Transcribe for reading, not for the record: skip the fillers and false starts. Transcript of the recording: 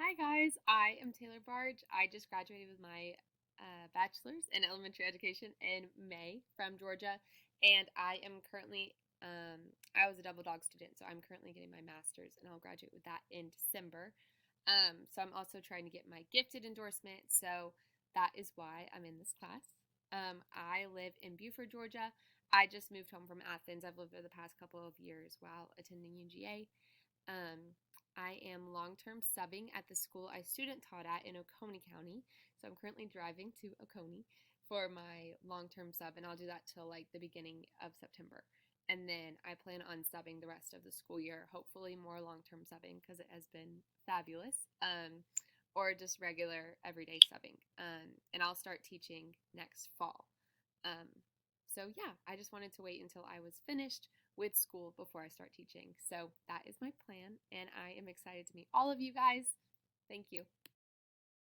Hi guys, I am Taylor Barge. I just graduated with my bachelor's in elementary education in May from Georgia, and I am currently I was a double dog student, so I'm currently getting my master's, and I'll graduate with that in December. So I'm also trying to get my gifted endorsement, so that is why I'm in this class. I live in Buford, Georgia. I just moved home from Athens. I've lived there the past couple of years while attending UGA. Um, I am long term subbing at the school I student taught at in Oconee County. So I'm currently driving to Oconee for my long term sub, and I'll do that till like the beginning of September. And then I plan on subbing the rest of the school year, hopefully more long term subbing because it has been fabulous. Or just regular everyday subbing. And I'll start teaching next fall. Um, so yeah, I just wanted to wait until I was finished with school before I start teaching. So that is my plan, and I am excited to meet all of you guys. Thank you.